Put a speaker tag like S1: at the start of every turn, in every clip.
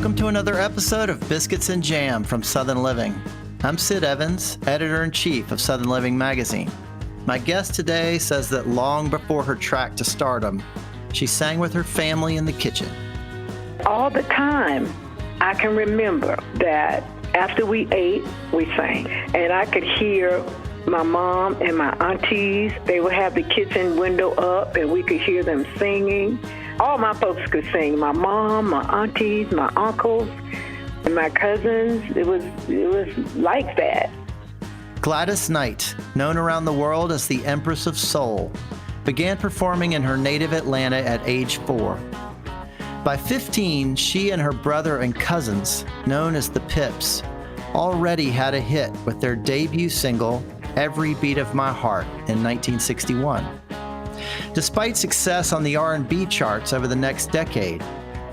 S1: Welcome to another episode of Biscuits and Jam from Southern Living. I'm Sid Evans, editor-in-chief of Southern Living magazine. My guest today says that long before her track to stardom, she sang with her family in the kitchen.
S2: All the time, I can remember that after we ate, we sang. And I could hear my mom and my aunties. They would have the kitchen window up, and we could hear them singing. All my folks could sing. My mom, my aunties, my uncles, and my cousins. It was like that.
S1: Gladys Knight, known around the world as the Empress of Soul, began performing in her native Atlanta at age 4. By 15, she and her brother and cousins, known as the Pips, already had a hit with their debut single, Every Beat of My Heart, in 1961. Despite success on the R&B charts over the next decade,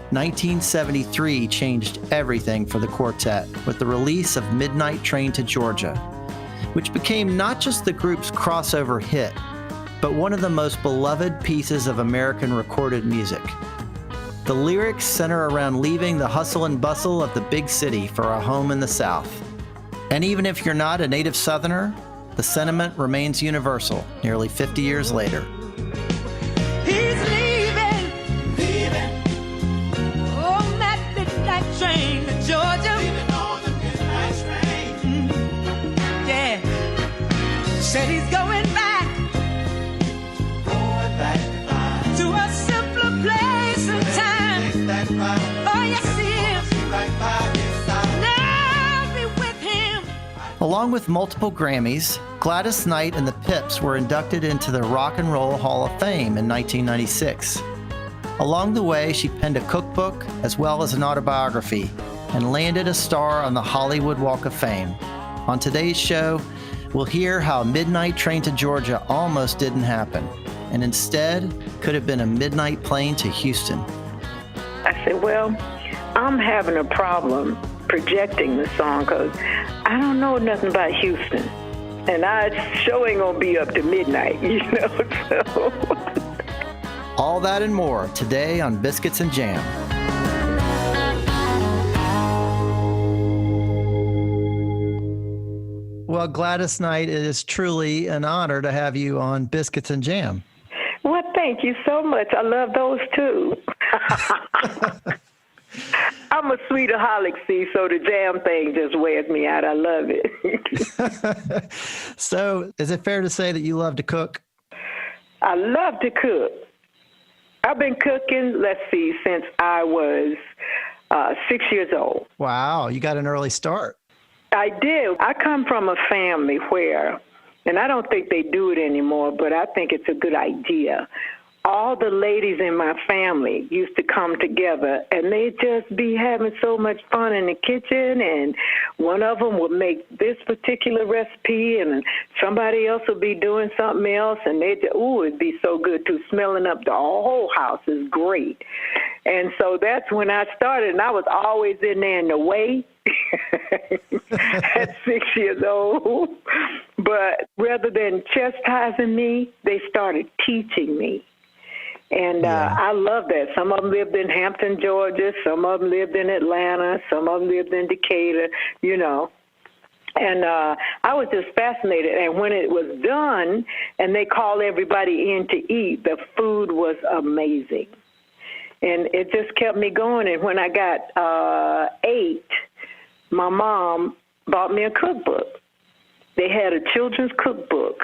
S1: 1973 changed everything for the quartet with the release of Midnight Train to Georgia, which became not just the group's crossover hit, but one of the most beloved pieces of American recorded music. The lyrics center around leaving the hustle and bustle of the big city for a home in the South. And even if you're not a native Southerner, the sentiment remains universal nearly 50 years later.
S3: He's leaving on that midnight train to Georgia. Leaving on the midnight train. Yeah. Said he's going back to a simpler place and time. Oh, yes, he is. Now be with him.
S1: Along with multiple Grammys, Gladys Knight and the Pips were inducted into the Rock and Roll Hall of Fame in 1996. Along the way, she penned a cookbook as well as an autobiography and landed a star on the Hollywood Walk of Fame. On today's show, we'll hear how Midnight Train to Georgia almost didn't happen, and instead could have been a midnight plane to Houston.
S2: I said, well, I'm having a problem projecting the song because I don't know nothing about Houston. And I sure ain't gonna be up to midnight, you know, so.
S1: All that and more today on Biscuits and Jam. Well, Gladys Knight, it is truly an honor to have you on Biscuits and Jam.
S2: Well, thank you so much. I love those too. I'm a sweetaholic, see, so the jam thing just wears me out. I love it.
S1: So, is it fair to say that you love to cook?
S2: I love to cook. I've been cooking, since I was 6 years old.
S1: Wow, you got an early start.
S2: I did. I come from a family where, and I don't think they do it anymore, but I think it's a good idea. All the ladies in my family used to come together, and they'd just be having so much fun in the kitchen, and one of them would make this particular recipe, and somebody else would be doing something else, and it'd be so good, too. Smelling up the whole house is great. And so that's when I started, and I was always in there in the way at 6 years old. But rather than chastising me, they started teaching me. And I love that. Some of them lived in Hampton, Georgia. Some of them lived in Atlanta. Some of them lived in Decatur, you know. And I was just fascinated. And when it was done and they called everybody in to eat, the food was amazing. And it just kept me going. And when I got 8, my mom bought me a cookbook. They had a children's cookbook.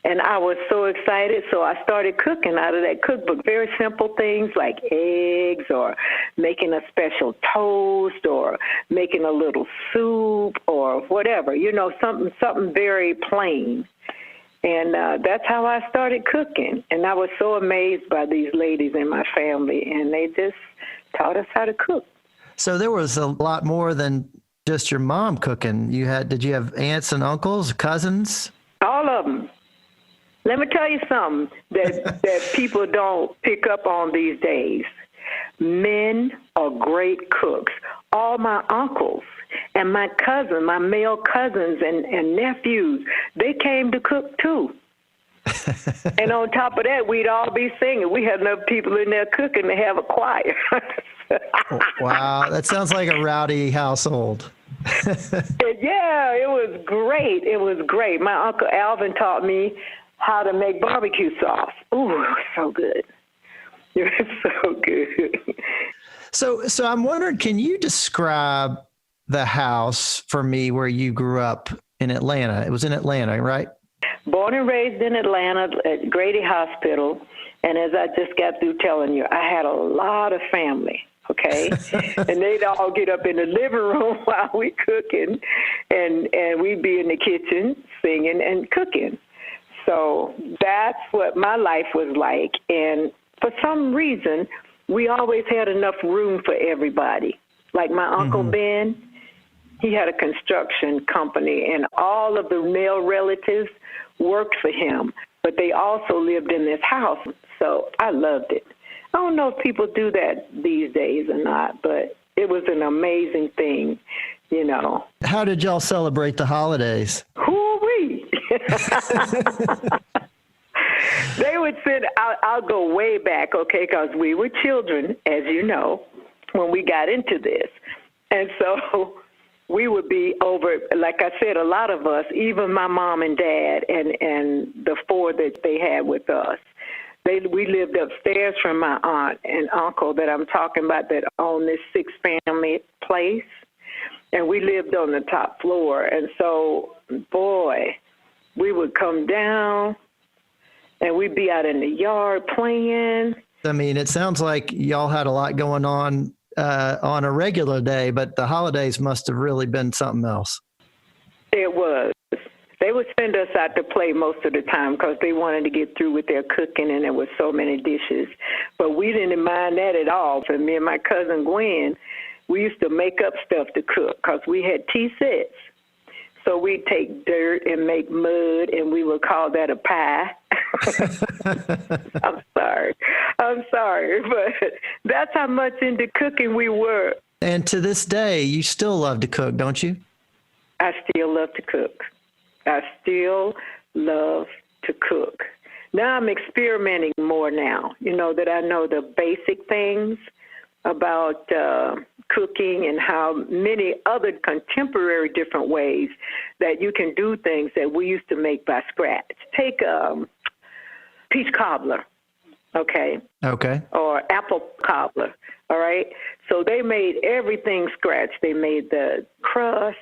S2: And I was so excited, so I started cooking out of that cookbook. Very simple things like eggs or making a special toast or making a little soup or whatever, you know, something very plain. And that's how I started cooking. And I was so amazed by these ladies in my family, and they just taught us how to cook.
S1: So there was a lot more than just your mom cooking. Did you have aunts and uncles, cousins?
S2: All of them. Let me tell you something that people don't pick up on these days. Men are great cooks. All my uncles and my cousins, my male cousins and nephews, they came to cook too. And on top of that, we'd all be singing. We had enough people in there cooking to have a choir.
S1: Wow, that sounds like a rowdy household.
S2: Yeah, it was great. It was great. My Uncle Alvin taught me how to make barbecue sauce. Ooh, it was so good. It was so good.
S1: So I'm wondering, can you describe the house for me where you grew up in Atlanta? It was in Atlanta, right?
S2: Born and raised in Atlanta at Grady Hospital. And as I just got through telling you, I had a lot of family, okay? And they'd all get up in the living room while we cooking, and we'd be in the kitchen singing and cooking. So that's what my life was like. And for some reason, we always had enough room for everybody. Like my Uncle Ben, he had a construction company, and all of the male relatives worked for him, but they also lived in this house. So I loved it. I don't know if people do that these days or not, but it was an amazing thing, you know.
S1: How did y'all celebrate the holidays?
S2: Hoo-wee. They would sit, I'll go way back, okay, because we were children, as you know, when we got into this. And so we would be over, like I said, a lot of us, even my mom and dad and the four that they had with us, we lived upstairs from my aunt and uncle that I'm talking about that owned this 6-family place. And we lived on the top floor. And so, boy, we would come down and we'd be out in the yard playing.
S1: I mean, it sounds like y'all had a lot going on a regular day, but the holidays must have really been something else.
S2: It was. They would send us out to play most of the time because they wanted to get through with their cooking, and there were so many dishes. But we didn't mind that at all. For me and my cousin Gwen, we used to make up stuff to cook because we had tea sets. So we'd take dirt and make mud, and we would call that a pie. I'm sorry, but that's how much into cooking we were.
S1: And to this day, you still love to cook, don't you?
S2: I still love to cook. I still love to cook. Now I'm experimenting more now, you know, that I know the basic things about cooking and how many other contemporary different ways that you can do things that we used to make by scratch. Take peach cobbler, okay?
S1: Okay.
S2: Or apple cobbler, all right? So they made everything scratch. They made the crust.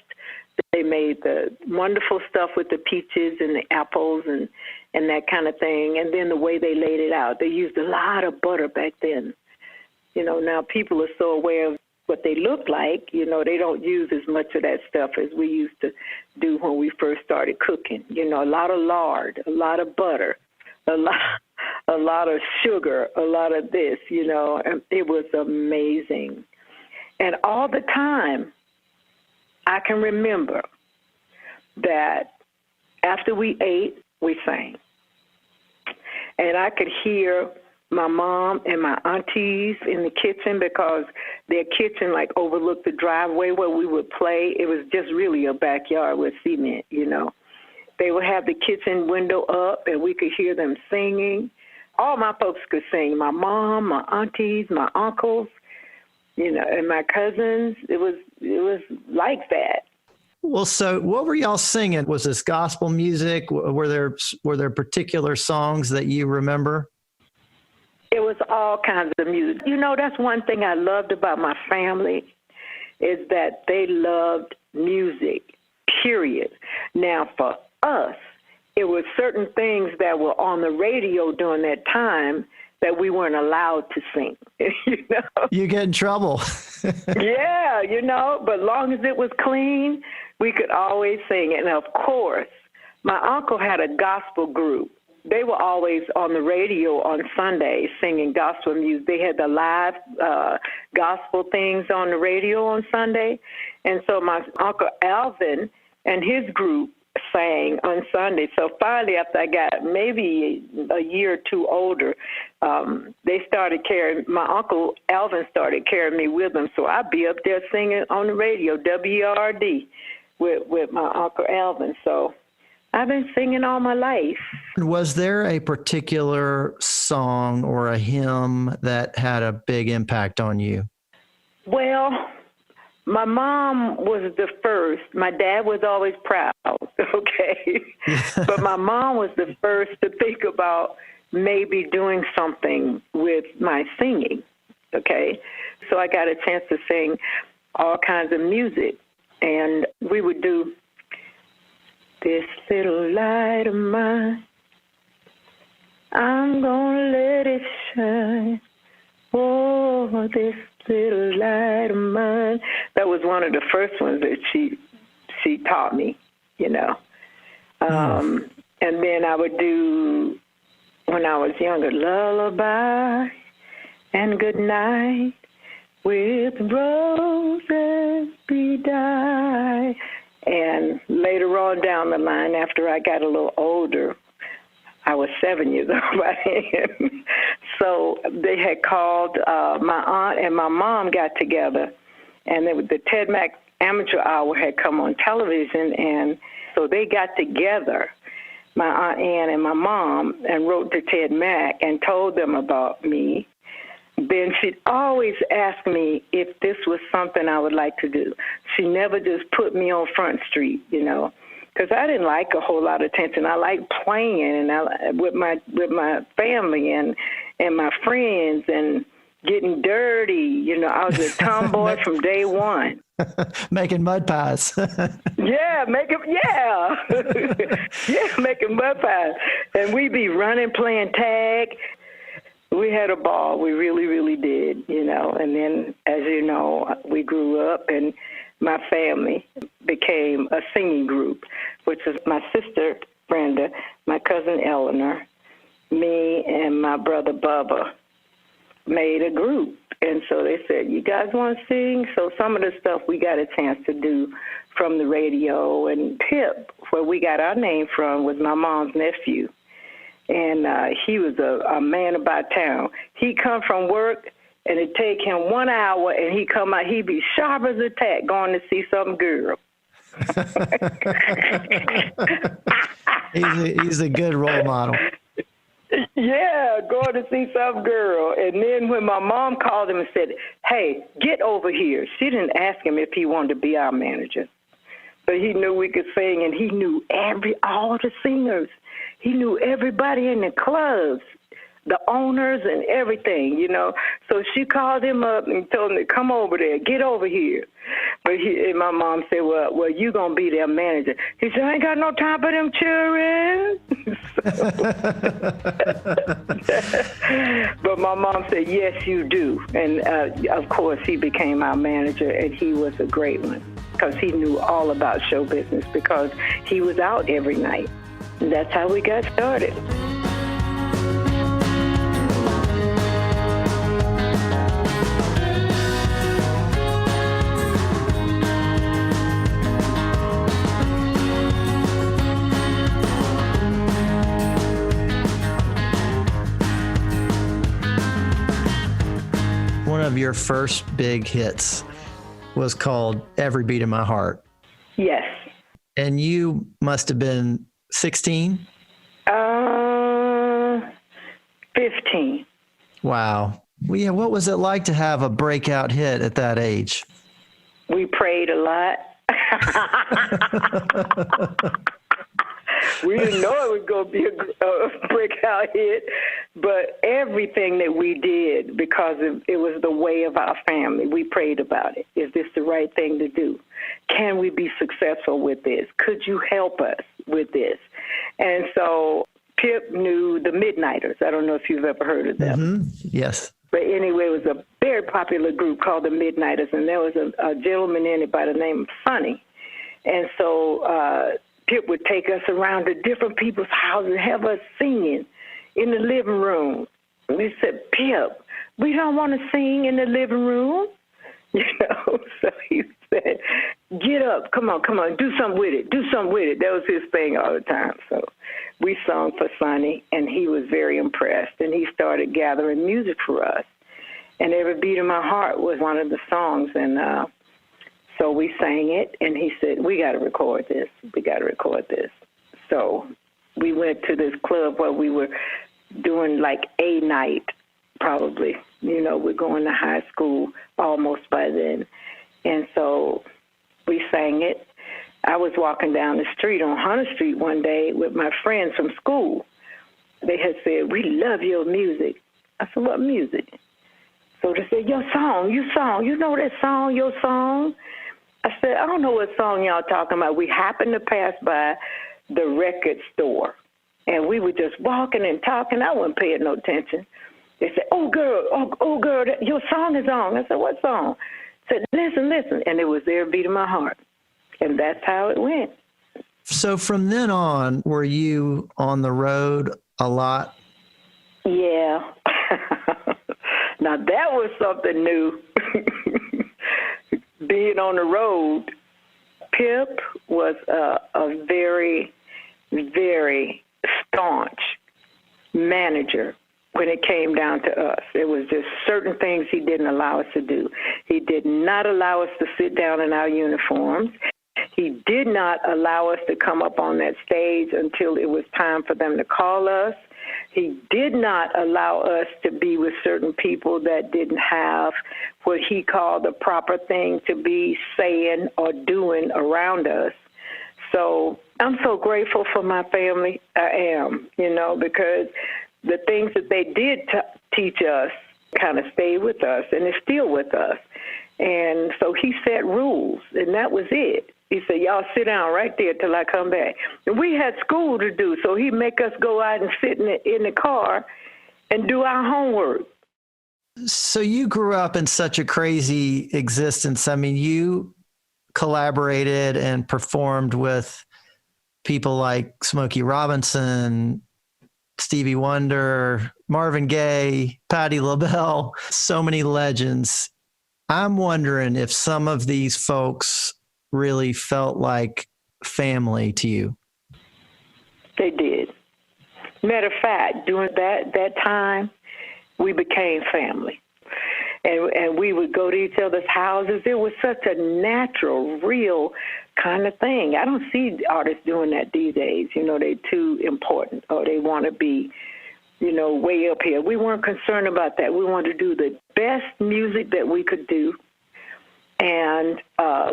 S2: They made the wonderful stuff with the peaches and the apples and that kind of thing. And then the way they laid it out, they used a lot of butter back then. You know, now people are so aware of what they look like. You know, they don't use as much of that stuff as we used to do when we first started cooking. You know, a lot of lard, a lot of butter, a lot of sugar, a lot of this, you know. And it was amazing. And all the time, I can remember that after we ate, we sang. And I could hear my mom and my aunties in the kitchen because their kitchen like overlooked the driveway where we would play. It was just really a backyard with cement, you know. They would have the kitchen window up and we could hear them singing. All my folks could sing, my mom, my aunties, my uncles, you know, and my cousins. It was like that.
S1: Well, so what were y'all singing? Was this gospel music? Were there particular songs that you remember?
S2: It was all kinds of music. You know, that's one thing I loved about my family is that they loved music, period. Now, for us, it was certain things that were on the radio during that time that we weren't allowed to sing, you know. You
S1: get in trouble.
S2: Yeah, you know, but long as it was clean, we could always sing it. And, of course, my uncle had a gospel group. They were always on the radio on Sundays singing gospel music. They had the live gospel things on the radio on Sunday. And so my Uncle Alvin and his group sang on Sunday. So finally, after I got maybe a year or two older, they started carrying, my Uncle Alvin started carrying me with them. So I'd be up there singing on the radio, WRD, with my Uncle Alvin. So I've been singing all my life.
S1: Was there a particular song or a hymn that had a big impact on you?
S2: Well, my mom was the first. My dad was always proud, okay? But my mom was the first to think about maybe doing something with my singing, okay? So I got a chance to sing all kinds of music. And we would do this little light of mine, I'm gonna let it shine. Oh, this little light of mine. That was one of the first ones that she taught me, you know. And then I would do, when I was younger, lullaby and good night with roses bedight. And later on down the line, after I got a little older, I was 7 years old by then. So they had called, my aunt and my mom got together, and the Ted Mack Amateur Hour had come on television, and so they got together, my Aunt Ann and my mom, and wrote to Ted Mack and told them about me. Then she'd always ask me if this was something I would like to do. She never just put me on Front Street, you know, because I didn't like a whole lot of attention. I liked playing and with my family and my friends and getting dirty. You know, I was a tomboy from day one.
S1: Making mud pies.
S2: making mud pies. And we'd be running, playing tag. We had a ball. We really, really did, you know. And then, as you know, we grew up, and my family became a singing group, which was my sister, Brenda, my cousin, Eleanor, me, and my brother, Bubba, made a group. And so they said, you guys want to sing? So some of the stuff we got a chance to do from the radio. And Pip, where we got our name from, was my mom's nephew. And he was a man about town. He'd come from work, and it'd take him 1 hour, and he'd come out. He'd be sharp as a tack going to see some girl.
S1: He's a good role model.
S2: Yeah, going to see some girl. And then when my mom called him and said, hey, get over here, she didn't ask him if he wanted to be our manager. But he knew we could sing, and he knew all the singers. He knew everybody in the clubs, the owners and everything, you know. So she called him up and told him to come over there, get over here. But and my mom said, well, you going to be their manager. He said, I ain't got no time for them children. But my mom said, yes, you do. And, of course, he became our manager, and he was a great one because he knew all about show business because he was out every night. That's how we got started.
S1: One of your first big hits was called Every Beat of My Heart.
S2: Yes.
S1: And you must have been 16?
S2: 15.
S1: Wow. Well, yeah, what was it like to have a breakout hit at that age?
S2: We prayed a lot. We didn't know it was going to be a breakout hit, but everything that we did, because it was the way of our family, we prayed about it. Is this the right thing to do? Can we be successful with this? Could you help us with this? And so Pip knew the Midnighters. I don't know if you've ever heard of them.
S1: Mm-hmm. Yes.
S2: But anyway, it was a very popular group called the Midnighters, and there was a gentleman in it by the name of Sonny. And so Pip would take us around to different people's houses and have us singing in the living room. And we said, Pip, we don't want to sing in the living room. You know, so he said, get up, come on, do something with it, That was his thing all the time. So we sung for Sonny, and he was very impressed, and he started gathering music for us. And Every Beat of My Heart was one of the songs, and so we sang it, and he said, we got to record this. So we went to this club where we were doing like a night, probably. You know, we're going to high school almost by then. And so we sang it. I was walking down the street on Hunter Street one day with my friends from school. They had said, "We love your music." I said, "What music?" So they said, "Your song, you know that song, your song?" I said, "I don't know what song y'all talking about." We happened to pass by the record store, and we were just walking and talking. I wasn't paying no attention. They said, oh girl, your song is on." I said, "What song?" I said, listen. And it was there, beating my heart. And that's how it went.
S1: So from then on, were you on the road a lot?
S2: Yeah. Now that was something new. Being on the road. Pip was a very, very staunch manager when it came down to us. There was just certain things he didn't allow us to do. He did not allow us to sit down in our uniforms. He did not allow us to come up on that stage until it was time for them to call us. He did not allow us to be with certain people that didn't have what he called the proper thing to be saying or doing around us. So I'm so grateful for my family. I am, because the things that they did teach us kind of stayed with us, and it's still with us. And so he set rules, and that was it. He said, "Y'all sit down right there till I come back." And we had school to do, so he'd make us go out and sit in the car and do our homework.
S1: So you grew up in such a crazy existence. I mean, you collaborated and performed with people like Smokey Robinson, Stevie Wonder, Marvin Gaye, Patti LaBelle, so many legends. I'm wondering if some of these folks really felt like family to you.
S2: They did. Matter of fact, during that time, we became family. And we would go to each other's houses. It was such a natural, real kind of thing. I don't see artists doing that these days. They're too important, or they want to be, way up here. We weren't concerned about that. We wanted to do the best music that we could do. And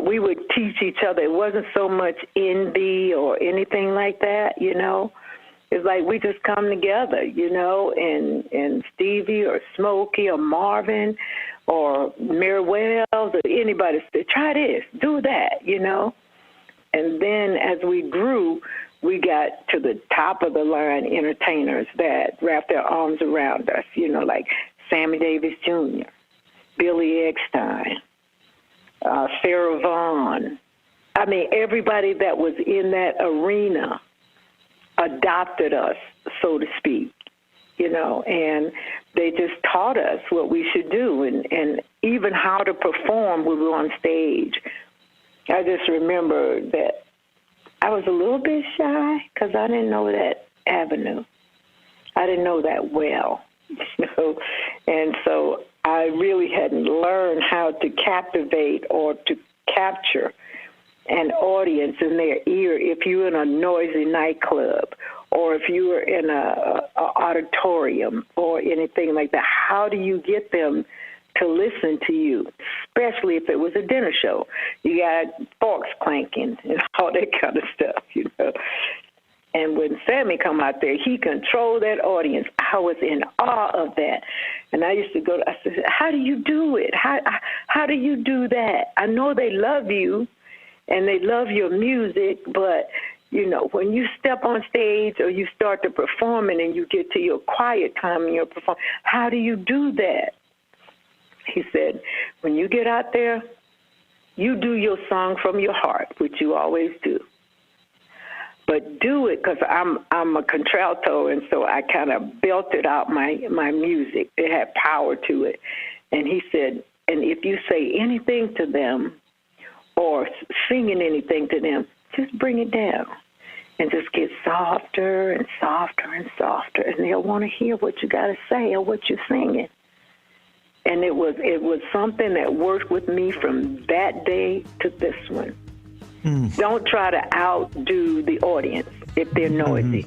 S2: we would teach each other. It wasn't so much envy or anything like that, It's like we just come together, and Stevie or Smokey or Marvin or Mary Wells or anybody said, "Try this, do that," And then as we grew, we got to the top of the line entertainers that wrapped their arms around us, like Sammy Davis Jr., Billy Eckstine, Sarah Vaughan. I mean, everybody that was in that arena adopted us, so to speak, and they just taught us what we should do and even how to perform when we were on stage. I just remember that I was a little bit shy because I didn't know that avenue. I didn't know that well, and so I really hadn't learned how to captivate or to capture an audience in their ear if you're in a noisy nightclub or if you were in a auditorium or anything like that. How do you get them to listen to you, especially if it was a dinner show? You got forks clanking and all that kind of stuff, And when Sammy come out there, he controlled that audience. I was in awe of that. And I used to I said, "How do you do it? How do you do that? I know they love you and they love your music, but, when you step on stage or you start to performing and you get to your quiet time and you're performing, how do you do that?" He said, "When you get out there, you do your song from your heart, which you always do. But do it," because I'm a contralto, and so I kind of belted out my music. It had power to it. And he said, "And if you say anything to them or singing anything to them, just bring it down and just get softer and softer and softer, and they'll want to hear what you got to say or what you're singing." And it was something that worked with me from that day to this one. Don't try to outdo the audience. if they're noisy.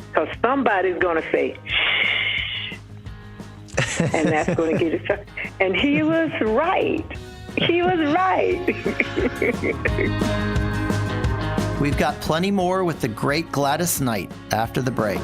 S2: Because somebody's going to say, shh, and that's going to get it. And he was right. He was right.
S1: We've got plenty more with the great Gladys Knight after the break.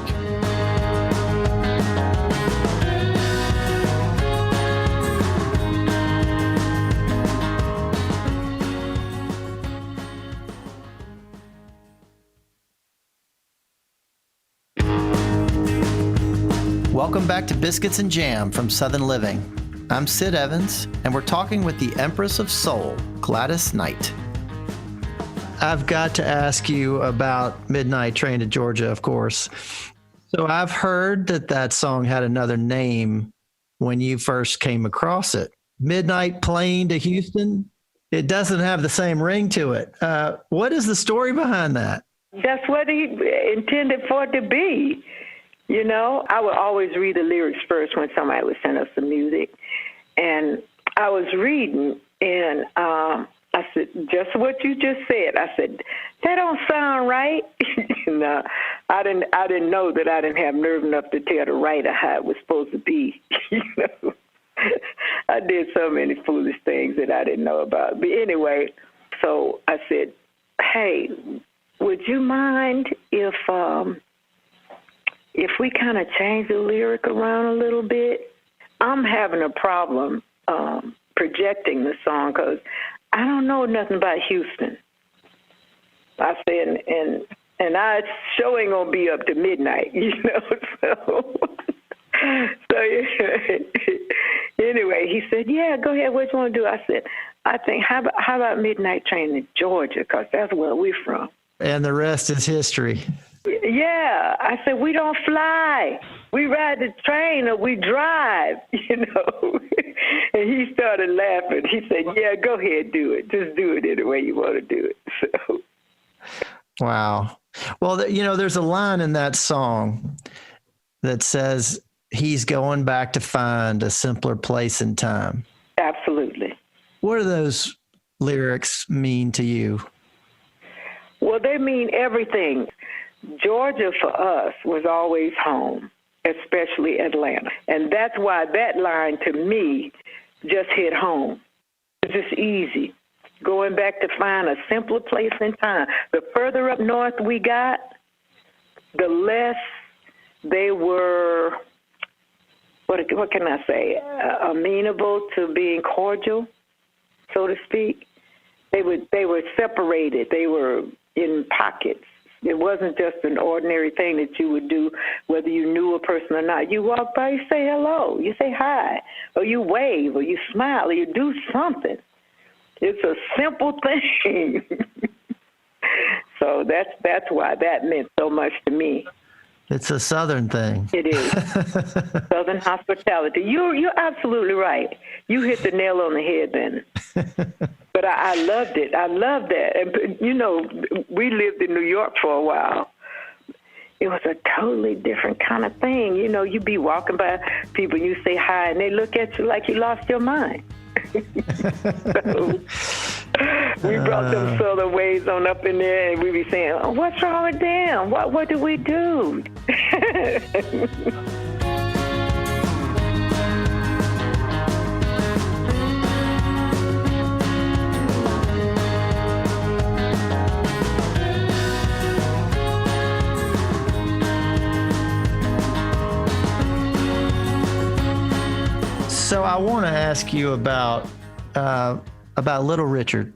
S1: Welcome back to Biscuits and Jam from Southern Living. I'm Sid Evans, and we're talking with the Empress of Soul, Gladys Knight. I've got to ask you about Midnight Train to Georgia, of course. So I've heard that song had another name when you first came across it. Midnight Plane to Houston? It doesn't have the same ring to it. What is the story behind that?
S2: That's what he intended for it to be. You know, I would always read the lyrics first when somebody would send us some music. And I was reading, and I said, just what you just said. I said, that don't sound right. No, I didn't know that I didn't have nerve enough to tell the writer how it was supposed to be. You know, I did so many foolish things that I didn't know about. But anyway, so I said, hey, would you mind if we kind of change the lyric around a little bit? I'm having a problem projecting the song because I don't know nothing about Houston. I said, and I sure ain't gonna be up to midnight, you know. So anyway, he said, "Yeah, go ahead. What you want to do?" I said, "I think how about Midnight Train to Georgia, because that's where we're from." And
S1: the rest is history.
S2: Yeah, I said, we don't fly. We ride the train or we drive, you know. And he started laughing. He said, yeah, go ahead, do it. Just do it any way you want to do it. So.
S1: Wow. Well, you know, there's a line in that song that says he's going back to find a simpler place and time.
S2: Absolutely.
S1: What do those lyrics mean to you?
S2: Well, they mean everything. Georgia for us was always home, especially Atlanta. And that's why that line to me just hit home. It's just easy. Going back to find a simpler place in time. The further up north we got, the less they were, what can I say, amenable to being cordial, so to speak. They were separated. They were in pockets. It wasn't just an ordinary thing that you would do, whether you knew a person or not. You walk by, you say hello, you say hi, or you wave, or you smile, or you do something. It's a simple thing. So that's why that meant so much to me.
S1: It's a Southern thing.
S2: It is. Southern hospitality. You're absolutely right. You hit the nail on the head then. But I loved it. I loved that. And, you know, we lived in New York for a while. It was a totally different kind of thing. You know, you be walking by people, you say hi, and they look at you like you lost your mind. So we brought them Southern ways on up in there, and we be saying, oh, what's wrong with them? What do we do?
S1: So I want to ask you about Little Richard,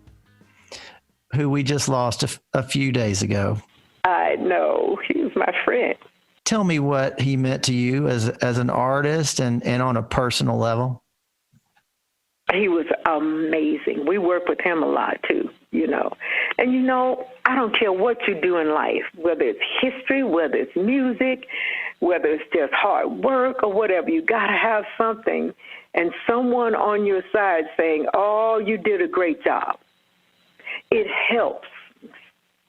S1: who we just lost a few days ago.
S2: I know. He was my friend.
S1: Tell me what he meant to you as an artist and on a personal level.
S2: He was amazing. We worked with him a lot, too, you know. And, you know, I don't care what you do in life, whether it's history, whether it's music, whether it's just hard work or whatever. You got to have something and someone on your side saying, oh, you did a great job. It helps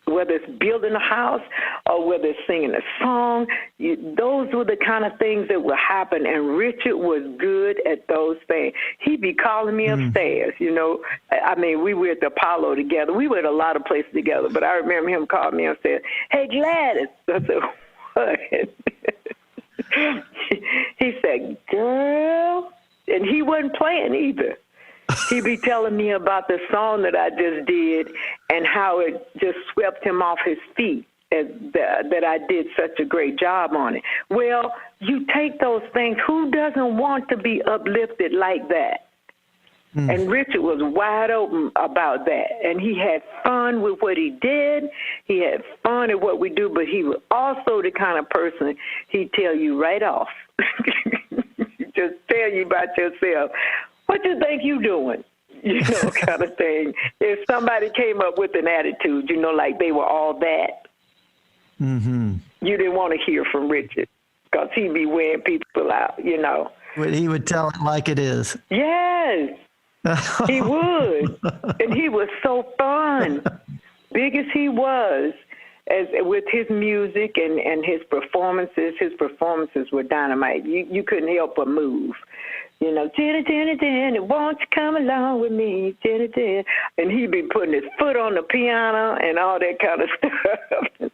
S2: whether it's building a house or whether it's singing a song. Those were the kind of things that would happen, and Richard was good at those things. He'd be calling me upstairs, you know. I mean, we were at the Apollo together. We were at a lot of places together, but I remember him calling me upstairs, "Hey, Gladys." I said, "What?" He said, "Girl," and he wasn't playing either. He'd be telling me about the song that I just did and how it just swept him off his feet, that I did such a great job on it. Well, you take those things. Who doesn't want to be uplifted like that? And Richard was wide open about that. And he had fun with what he did. He had fun at what we do, but he was also the kind of person he'd tell you right off. Just tell you about yourself. What you think you doing? You know, kind of thing. If somebody came up with an attitude, you know, like they were all that, you didn't want to hear from Richard because he'd be wearing people out, you know.
S1: He would tell it like it is.
S2: Yes, he would. And he was so fun. Big as he was, as with his music and his performances were dynamite. You couldn't help but move. You know, Jenny, won't you come along with me, Jenny? And he'd be putting his foot on the piano and all that kind of stuff.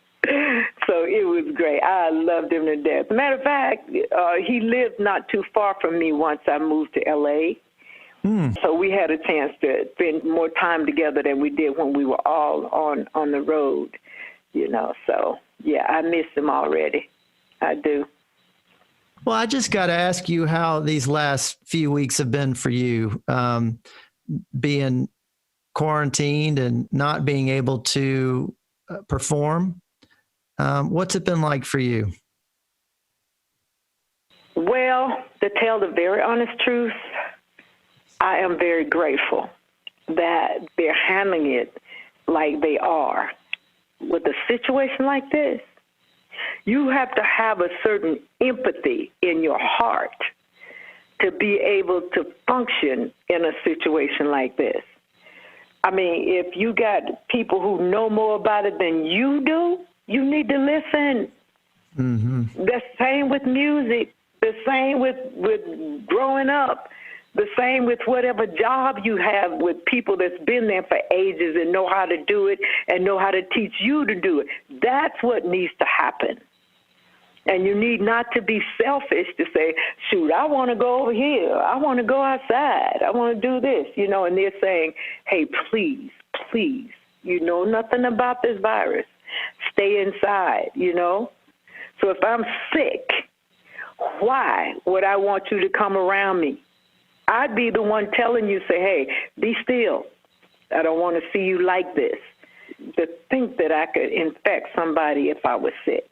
S2: So it was great. I loved him to death. Matter of fact, he lived not too far from me once I moved to L.A., so we had a chance to spend more time together than we did when we were all on the road, you know. So, yeah, I miss him already. I do.
S1: Well, I just got to ask you how these last few weeks have been for you, being quarantined and not being able to perform. What's it been like for you?
S2: Well, to tell the very honest truth, I am very grateful that they're handling it like they are. With a situation like this, you have to have a certain empathy in your heart to be able to function in a situation like this. I mean, if you got people who know more about it than you do, you need to listen. The same with music, the same with growing up, the same with whatever job you have with people that's been there for ages and know how to do it and know how to teach you to do it. That's what needs to happen. And you need not to be selfish to say, shoot, I want to go over here. I want to go outside. I want to do this, you know, and they're saying, hey, please, you know nothing about this virus. Stay inside, you know. So if I'm sick, why would I want you to come around me? I'd be the one telling you, say, hey, be still. I don't want to see you like this. To think that I could infect somebody if I was sick.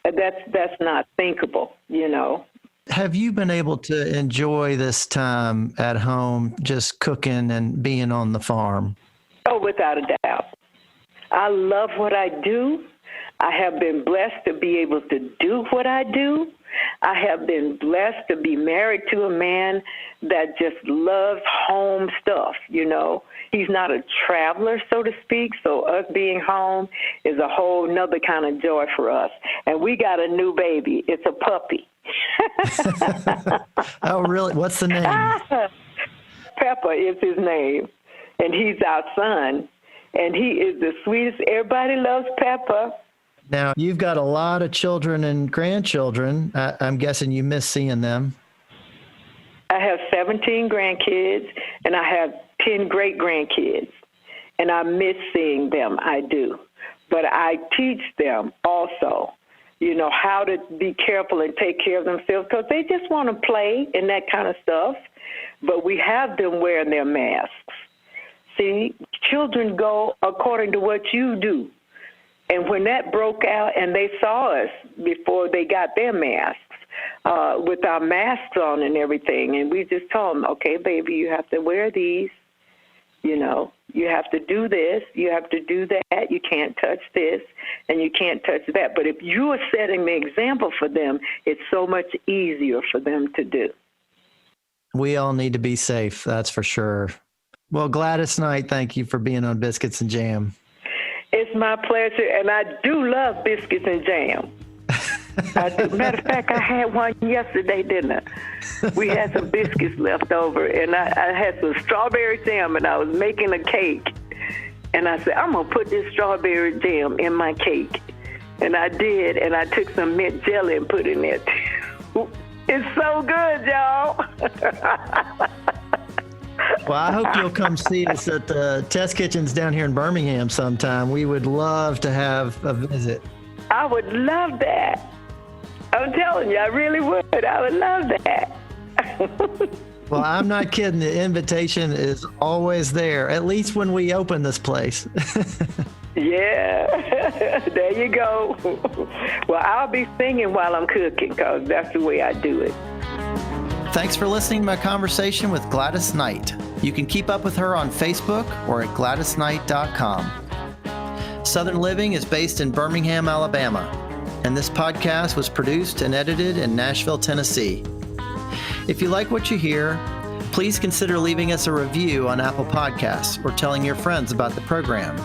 S2: That's not thinkable, you know.
S1: Have you been able to enjoy this time at home, just cooking and being on the farm?
S2: Oh, without a doubt. I love what I do. I have been blessed to be able to do what I do. I have been blessed to be married to a man that just loves home stuff, you know. He's not a traveler, so to speak, so us being home is a whole nother kind of joy for us. And we got a new baby. It's a puppy.
S1: Oh, really? What's the name?
S2: Pepper is his name, and he's our son, and he is the sweetest. Everybody loves Pepper.
S1: Now, you've got a lot of children and grandchildren. I'm guessing you miss seeing them.
S2: I have 17 grandkids, and I have 10 great-grandkids, and I miss seeing them. I do. But I teach them also, you know, how to be careful and take care of themselves because they just want to play and that kind of stuff. But we have them wearing their masks. See, children go according to what you do. And when that broke out and they saw us before they got their masks, with our masks on and everything, and we just told them, okay, baby, you have to wear these. You know, you have to do this, you have to do that, you can't touch this, and you can't touch that. But if you are setting the example for them, it's so much easier for them to do.
S1: We all need to be safe, that's for sure. Well, Gladys Knight, thank you for being on Biscuits and Jam.
S2: It's my pleasure, and I do love biscuits and jam. I do. Matter of fact, I had one yesterday, didn't I? We had some biscuits left over, and I had some strawberry jam, and I was making a cake. And I said, I'm going to put this strawberry jam in my cake. And I did, and I took some mint jelly and put it in it. It's so good, y'all.
S1: Well, I hope you'll come see us at the Test Kitchens down here in Birmingham sometime. We would love to have a visit.
S2: I would love that. I'm telling you, I really would. I would love that.
S1: Well, I'm not kidding. The invitation is always there, at least when we open this place.
S2: Yeah, there you go. Well, I'll be singing while I'm cooking because that's the way I do it.
S1: Thanks for listening to my conversation with Gladys Knight. You can keep up with her on Facebook or at GladysKnight.com. Southern Living is based in Birmingham, Alabama, and this podcast was produced and edited in Nashville, Tennessee. If you like what you hear, please consider leaving us a review on Apple Podcasts or telling your friends about the program.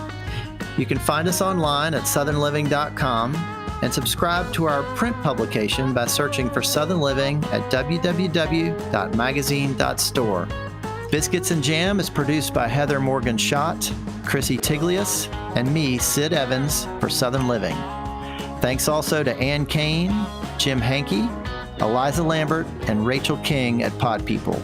S1: You can find us online at southernliving.com and subscribe to our print publication by searching for Southern Living at www.magazine.store. Biscuits and Jam is produced by Heather Morgan Schott, Chrissy Tiglius, and me, Sid Evans, for Southern Living. Thanks also to Ann Kane, Jim Hankey, Eliza Lambert, and Rachel King at Pod People.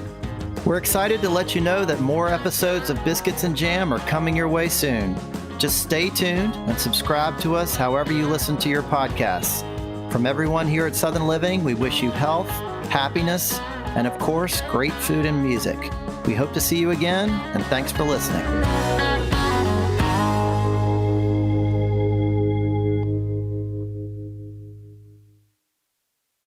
S1: We're excited to let you know that more episodes of Biscuits and Jam are coming your way soon. Just stay tuned and subscribe to us however you listen to your podcasts. From everyone here at Southern Living, we wish you health, happiness, and of course, great food and music. We hope to see you again, and thanks for listening.